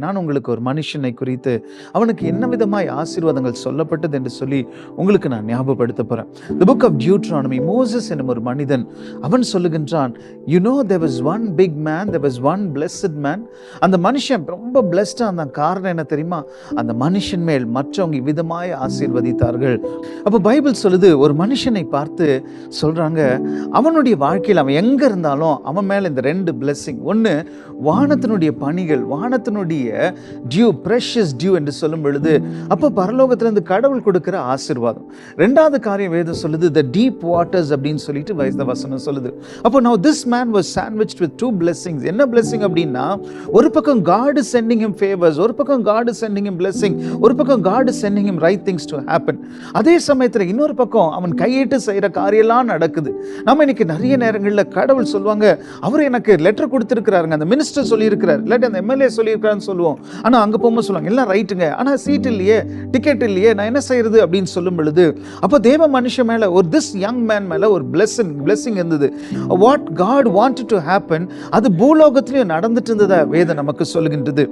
நான் உங்களுக்கு ஒரு மனுஷனை குறித்து அவனுக்கு என்ன விதமாய் ஆசீர்வாதங்கள் சொல்லப்பட்டது என்று சொல்லி உங்களுக்கு நான் ஞாபகப்படுத்த போறேன். The book of Deuteronomy, Moses என்னும் ஒரு மனிதன் அவன் சொல்லுகின்றான், there was one big man, there was one blessed man. அந்த மனுஷன் ரொம்ப பிளஸ்டா இருந்தான். காரணம் என்ன தெரியுமா? அந்த மனுஷன் மேல் மற்றவங்க விதமாய் ஆசீர்வதித்தார்கள். அப்போ பைபிள் சொல்லுது, ஒரு மனுஷனை பார்த்து சொல்றாங்க, அவனுடைய வாழ்க்கையில் அவன் எங்க இருந்தாலும் அவன் மேல இந்த ரெண்டு பிளெஸிங். ஒன்று, வானத்தினுடைய பணிகள், வானத்தினுடைய டியூ, பிரஷியஸ் டியூ என்று சொல்லும் பொழுது அப்போ பரலோகத்திலிருந்து கடவுள் கொடுக்கிற ஆசீர்வாதம். ரெண்டாவது காரியம் வேதம் சொல்லுது, the deep waters அப்படின்னு சொல்லிட்டு வசனம் சொல்லுது. அப்போ now this man was sandwiched with two blessings. என்ன blessing அப்படின்னா, ஒரு பக்கம் God is sending him favors, ஒரு பக்கம் God is sending him blessing, ஒரு பக்கம் God is sending him right things to happen. அதே சமயத்தில் இன்னொரு பக்கம் அவன் கையிட்டு செய்கிற காரியெல்லாம் நடக்குது. நம்ம இன்னைக்கு நிறைய நேரங்களில் கடவுள் சொல்லுவாங்க, அவர் எனக்கு லெட்டர் கொடுத்துருக்கிறாருங்க, அந்த மினிஸ்டர் சொல்லியிருக்கிறார், இல்லாட்டி அந்த எம்எல்ஏ சொல்லியிருக்காருன்னு சொல்லுவோம். ஆனால் அங்கே போகும்போது சொல்லுவாங்க, எல்லாம் ரைட்டுங்க, ஆனால் சீட் இல்லையே, டிக்கெட் இல்லையே, நான் என்ன செய்யறது அப்படின்னு சொல்லும் பொழுது அப்போ தேவ மனுஷன் மேலே ஒரு திஸ் யங் மேன் மேலே ஒரு பிளெஸிங் இருந்தது. What God wanted to happen, அது பூலோகத்திலையும் நடந்துட்டு இருந்ததா வேதம் நமக்கு சொல்லுகின்றது.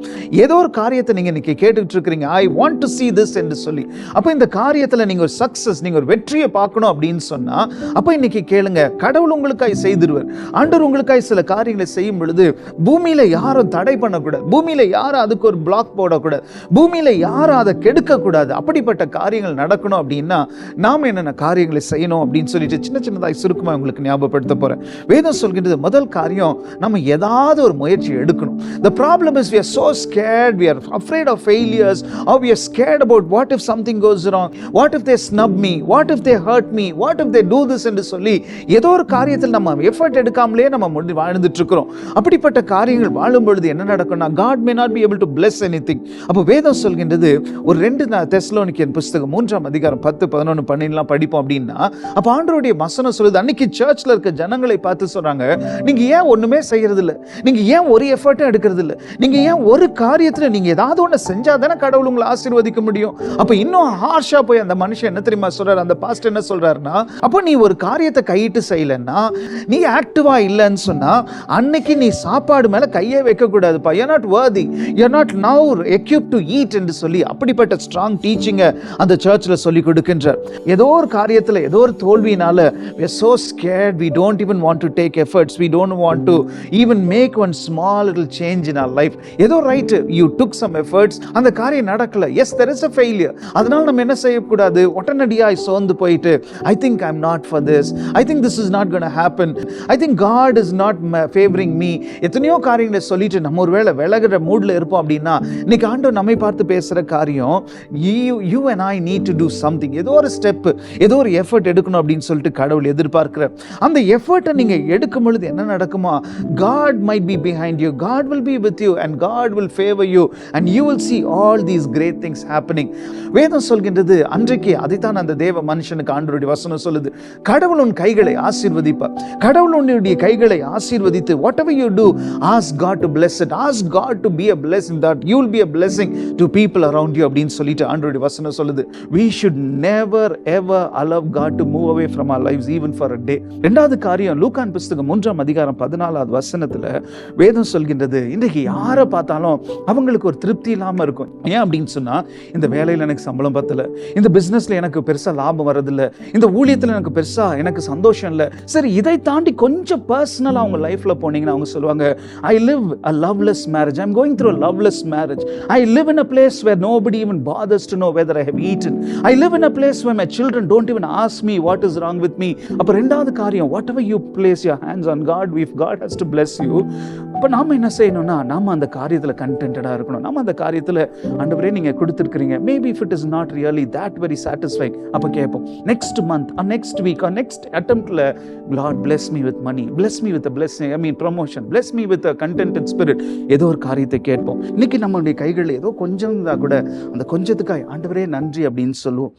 ஏதோ ஒரு காரியத்தை நீங்கள் இன்னைக்கு கேட்டுக்கிட்டு இருக்கிறீங்க, I want to see this என்று சொல்லி. அப்போ இந்த காரியத்தில் நீங்கள் ஒரு சக்சஸ், நீங்கள் ஒரு வெற்றியை பார்க்கணும் அப்படின்னு சொன்னா அப்போ இன்னைக்கு கேளுங்க, கடவுள் உங்களுக்காய் செய்திருவார். ஆண்டவர் உங்களுக்காய் சில காரியங்களை செய்யும் பொழுது பூமியில யாரும் தடை பண்ணக்கூடாது, பூமியில யாரும் அதுக்கு ஒரு பிளாக் போடக்கூடாது, பூமியில யாரும் அதை கெடுக்க கூடாது. அப்படிப்பட்ட காரியங்கள் நடக்கணும் அப்படின்னா நாம் என்னென்ன காரியங்களை செய்யணும் அப்படின்னு சொல்லிட்டு சின்னதாய் சுருக்கமாக உங்களுக்கு ஞாபகப்படுத்த போறேன். வேதம் சொல்கின்றது, முதல் காரியம், நம்ம ஏதாவது ஒரு முயற்சி எடுக்கணும். The problem is we are so scared, we are afraid of failures, or we are scared about what if something goes wrong, what if they snub me, what if they hurt me, what if they do this என்று சொல்லி ஏதோ ஒரு காரியத்தில் நம்ம effort எடுக்காமலே நம்ம வாழ்ந்துட்டு இருக்கிறோம். அப்படிப்பட்ட காரியங்கள் வாழும் பொழுது என்ன நடக்கும்னா, God may not be able to bless anything. அப்போ வேதம் சொல்கின்றது, ஒரு 2 தெசலோனிக்கேயர் புத்தகம் 3ஆம் அதிகாரம் 10, 11, 12 படிப்போம் அப்படின்னா, அப்போ ஆண்டவருடைய வசனம் சொல்லுது, அன்னைக்கு சர்ச்ல இருக்க ஜனங்களை பார்த்து சொல்றாங்க, நீங்க ஏன் ஒண்ணுமே செய்யறது இல்லை, நீங்க ஏன் ஒரு எஃபர்ட்டும் எடுக்கிறது இல்லை, நீங்க ஏன் ஒரு காரியத்துல நீங்க ஏதாவது ஒன்று செஞ்சாதானே கடவுள் உங்களை ஆசீர்வதிக்க முடியும். அப்போ இன்னும் ஹார்ஷா போய் அந்த மனுஷன் என்ன தெரியுமா சொல்றாரு, அந்த பாஸ்டர் என்ன சொல்றாருன்னா, அப்போ நீ ஒரு காரியத்தை கையிட்டு செய்யலன்னா, நீ ஆக்டிவா இல்லைன்னு சொன்னா, அன்னைக்கு நீ சாப்பாடு மேல கையே வைக்க கூடாதுப்பா, you're not worthy, you're not now equipped to eat என்று சொல்லி அப்படிப்பட்ட ஸ்ட்ராங் டீச்சிங்கை அந்த சர்ச்சில் சொல்லி கொடுக்கின்றார். ஏதோ ஒரு காரியத்தில் ஏதோ ஒரு தோல்வியினால we are so scared, we don't even want to take efforts, we don't want to even make one small little change in our life. ஏதோ right, you took some efforts, அந்த காரியம் நடக்கல, yes there is a failure. அதனால நம்ம என்ன செய்யக்கூடாது, உடனடியாய் சோர்ந்து போயிட்டு I think I'm not for this, I think this is not going to happen, I think God is not favoring me. எத்தனையோ காரியங்களை சொல்லிட்டு நம்ம ஒருவேளை விலகிற மூட்ல இருப்போம் அப்படின்னா, இன்னைக்கு ஆண்டவர் நம்மை பார்த்து பேசுற காரியம், you and I need to do something. ஏதோ ஒரு ஸ்டெப், ஏதோ ஒரு எஃபர்ட் எடுக்கணும் அப்படின்னு சொல்லிட்டு கடவுள் எதிர்பார்க்கிற அந்த எஃபர்ட்டை நீங்க எடுக்கும் பொழுது என்ன நடக்குமா, God might be behind you, God will be with you, and God will favor you, and you will see all these great things happening. வேதம் சொல்கின்றது, அன்றைக்கு அதைத்தான் அந்த தேவ மனுஷனுக்கு ஆண்டவருடைய வசனம் சொல்லுது, கடவுள் உன் கைகளை ஆசீர்வதிப்பார், கடவுள் உன்னுடைய கைகளை ஆசீர்வதித்து whatever you do, ask God to bless it, ask God to be a blessing, that you will be a blessing to people around you அப்படின்னு சொல்லிட்டு ஆண்டவருடைய வசனம் சொல்லுது. We should never ever allow God to move away from our lives even for a day. இரண்டாவது காரியம், லூக்கான் புத்தகம் 3ஆம் அதிகாரம் 14வது வசனத்துல வேதம் சொல்கின்றது, இன்றைக்கு யாரை பார்த்தாலும் அவங்களுக்கு ஒரு திருப்தி இல்லாம இருக்கும். ஏன் அப்படின்னு சொன்னா, இந்த வேலையில எனக்கு சம்பளம் பத்தல, இந்த பிசினஸ்ல எனக்கு பெருசா லாபம் வரதில்லை, இந்த ஊழியத்துல எனக்கு பெருசா எனக்கு சந்தோஷம் இல்லை. சரி, இதை தாண்டி கொஞ்சம் பர்சனலா அவங்க லைஃப்ல போனீங்கன்னா அவங்க சொல்லுவாங்க, I live a loveless marriage, I'm going through a loveless marriage, I live in a place where nobody even bothers to know whether I have eaten, I live in a place where my children don't even ask me what is wrong with me. அப்ப ரெண்டாவது காரியம், whatever you place your hands on, God, if God has to bless you, அப்ப நாம என்ன செய்யணும்னா, நாம அந்த காரியத்துல கண்டென்டடா இருக்கணும். நாம அந்த காரியத்துல ஆண்டவரே நீங்க கொடுத்திருக்கீங்க, maybe if it is not really that very satisfying, அப்ப கேட்போம், next month or next week or next attemptல, Lord bless me with money, bless me with a blessing, I mean promotion, bless me with a contented spirit. ஏதோ ஒரு காரியத்தை கேட்போம். இன்னைக்கு நம்மளுடைய கைகளில் ஏதோ கொஞ்சம் தான் கூட அந்த கொஞ்சத்துக்காய் ஆண்டவரே நன்றி அப்படின்னு சொல்லுவோம்.